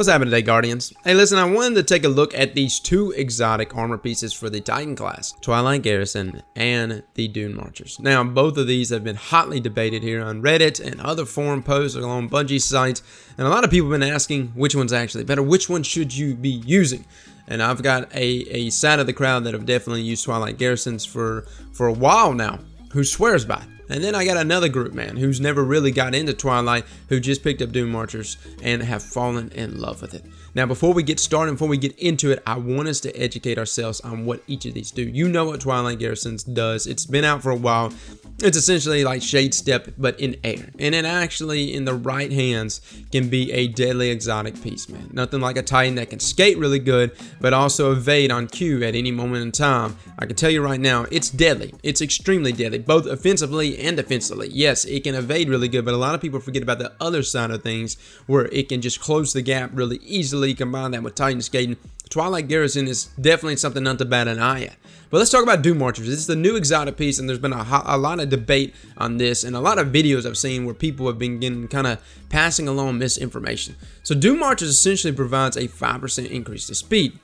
What's happening today, Guardians? Hey, listen, I wanted to take a look at these two exotic armor pieces for the Titan class, Twilight Garrison and the Dunemarchers. Now, both of these have been hotly debated here on Reddit and other forum posts along Bungie's sites, and a lot of people have been asking which one's actually better, which one should you be using? And I've got a side of the crowd that have definitely used Twilight Garrisons for a while now, who swears by it. And then I got another group, man, who's never really got into Twilight, who just picked up Dunemarchers and have fallen in love with it. Now, before we get started, before we get into it, I want us to educate ourselves on what each of these do. You know what Twilight Garrisons does. It's been out for a while. It's essentially like Shade Step, but in air. And it actually, in the right hands, can be a deadly exotic piece, man. Nothing like a Titan that can skate really good, but also evade on cue at any moment in time. I can tell you right now, it's deadly. It's extremely deadly, both offensively and defensively. Yes, it can evade really good, but a lot of people forget about the other side of things, where it can just close the gap really easily. Combine that with Titan skating. Twilight Garrison is definitely something not to bat an eye at. But let's talk about Dunemarchers. It's the new exotic piece, and there's been a lot of debate on this, and a lot of videos I've seen where people have been getting kind of passing along misinformation. So Dunemarchers essentially provides a 5% increase to speed.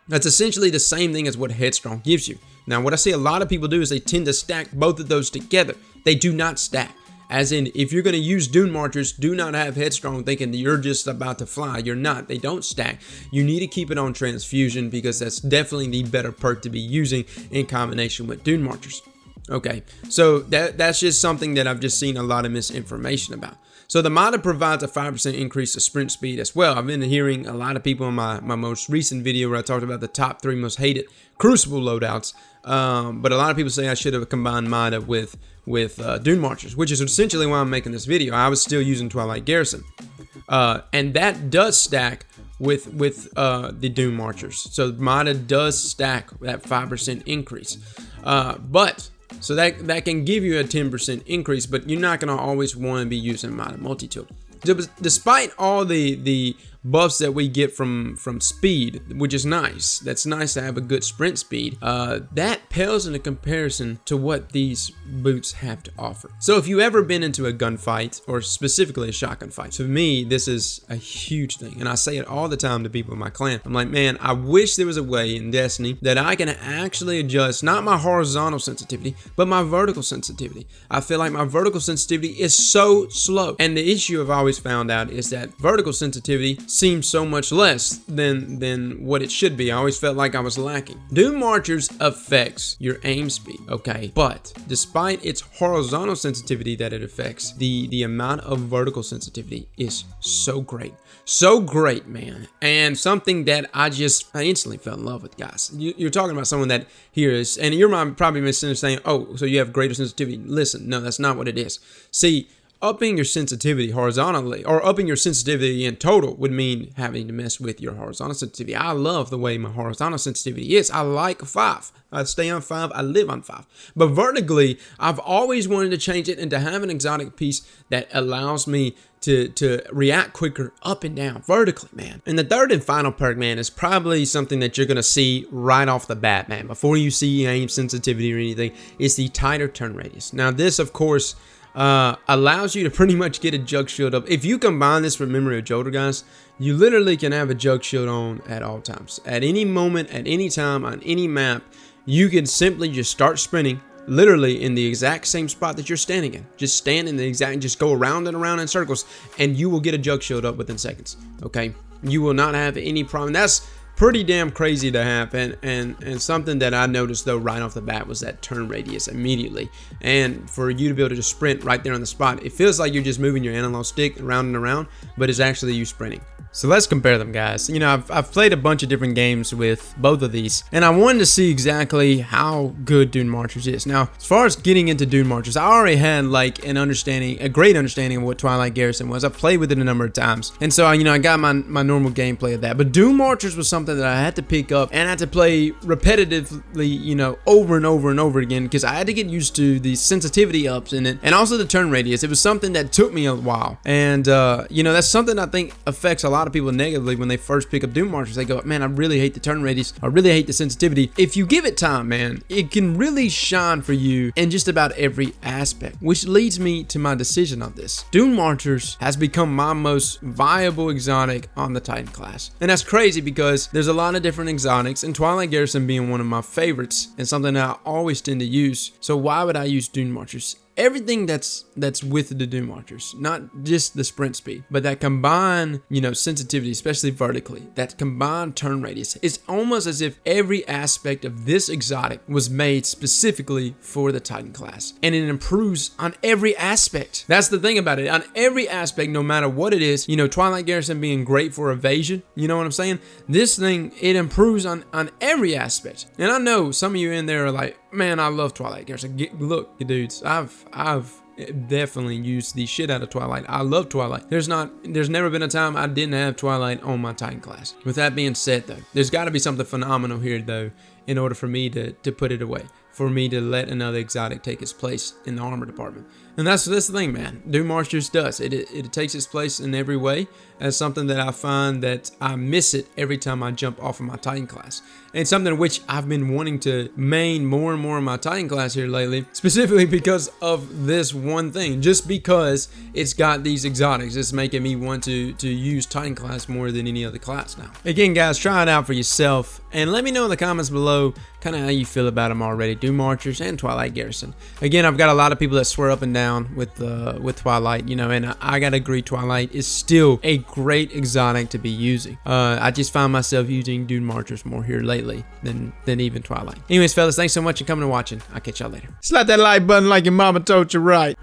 That's essentially the same thing as what Headstrong gives you. Now, what I see a lot of people do is they tend to stack both of those together. They do not stack. As in, if you're going to use Dunemarchers, do not have Headstrong thinking that you're just about to fly. You're not. They don't stack. You need to keep it on Transfusion, because that's definitely the better perk to be using in combination with Dunemarchers. Okay, so that's just something that I've just seen a lot of misinformation about. So the mod provides a 5% increase to sprint speed as well. I've been hearing a lot of people in my most recent video where I talked about the top 3 most hated Crucible loadouts. But a lot of people say I should have combined Mida with Dunemarchers, which is essentially why I'm making this video. I was still using Twilight Garrison. And that does stack with the Dunemarchers. So Mida does stack that 5% increase. So that can give you a 10% increase, but you're not going to always want to be using Mida multi-tool. Despite all the buffs that we get from speed, which is nice. That's nice to have a good sprint speed. That pales into comparison to what these boots have to offer. So if you ever been into a gunfight, or specifically a shotgun fight, to me, this is a huge thing. And I say it all the time to people in my clan. I'm like, man, I wish there was a way in Destiny that I can actually adjust not my horizontal sensitivity, but my vertical sensitivity. I feel like my vertical sensitivity is so slow. And the issue I've always found out is that vertical sensitivity seems so much less than what it should be. I always felt like I was lacking. Dunemarchers affects your aim speed, okay? But despite its horizontal sensitivity that it affects, the amount of vertical sensitivity is so great. So great, man. And something that I instantly fell in love with, guys. You're talking about someone that hears, and your mind probably misunderstanding, oh, so you have greater sensitivity. Listen, no, that's not what it is. See, upping your sensitivity horizontally, or upping your sensitivity in total, would mean having to mess with your horizontal sensitivity. I love the way my horizontal sensitivity is. I like 5. I stay on 5. I live on 5. But vertically, I've always wanted to change it and to have an exotic piece that allows me to react quicker up and down vertically, man. And the third and final perk, man, is probably something that you're going to see right off the bat, man. Before you see aim sensitivity or anything, is the tighter turn radius. Now, this, of course, allows you to pretty much get a jug shield up. If you combine this with Memory of Jayzr, guys, you literally can have a jug shield on at all times. At any moment, at any time, on any map, you can simply just start sprinting, literally in the exact same spot that you're standing in. Just stand in the exact, just go around and around in circles, and you will get a jug shield up within seconds, okay? You will not have any problem. That's pretty damn crazy to happen, and something that I noticed though right off the bat was that turn radius immediately. And for you to be able to just sprint right there on the spot, it feels like you're just moving your analog stick around and around, but it's actually you sprinting. So let's compare them, guys. You know, I've played a bunch of different games with both of these, and I wanted to see exactly how good Dunemarchers is. Now, as far as getting into Dunemarchers, I already had like a great understanding of what Twilight Garrison was. I've played with it a number of times, and so you know, I got my normal gameplay of that. But Dunemarchers was something that I had to pick up and I had to play repetitively, you know, over and over and over again, because I had to get used to the sensitivity ups in it, and also the turn radius. It was something that took me a while, and you know, that's something I think affects a lot lot of people negatively when they first pick up Dunemarchers. They go, man, I really hate the turn radius. I really hate the sensitivity. If you give it time, man, it can really shine for you in just about every aspect, which leads me to my decision on this. Dunemarchers has become my most viable exotic on the Titan class. And that's crazy because there's a lot of different exotics, and Twilight Garrison being one of my favorites and something that I always tend to use. So why would I use Dunemarchers? Everything that's with the Dunemarchers, not just the sprint speed, but that combined, sensitivity, especially vertically, that combined turn radius. It's almost as if every aspect of this exotic was made specifically for the Titan class, and it improves on every aspect. That's the thing about it. On every aspect, no matter what it is, Twilight Garrison being great for evasion, you know what I'm saying? This thing, it improves on every aspect. And I know some of you in there are like, man, I love Twilight Garrison. Look, dudes, I've definitely used the shit out of Twilight. I love Twilight. There's never been a time I didn't have Twilight on my Titan class. With that being said, though, there's got to be something phenomenal here, though, in order for me to put it away, for me to let another exotic take its place in the armor department. And that's the thing, man. Dunemarchers does. It takes its place in every way as something that I find that I miss it every time I jump off of my Titan class. And something which I've been wanting to main more and more in my Titan class here lately, specifically because of this one thing. Just because it's got these exotics, it's making me want to use Titan class more than any other class now. Again, guys, try it out for yourself and let me know in the comments below kind of how you feel about them already, Dunemarchers and Twilight Garrison. Again, I've got a lot of people that swear up and down with Twilight, and I gotta agree, Twilight is still a great exotic to be using. I just find myself using Dunemarchers more here lately than even Twilight. Anyways, fellas, thanks so much for coming and watching. I'll catch y'all later. Slap that like button like your mama told you right.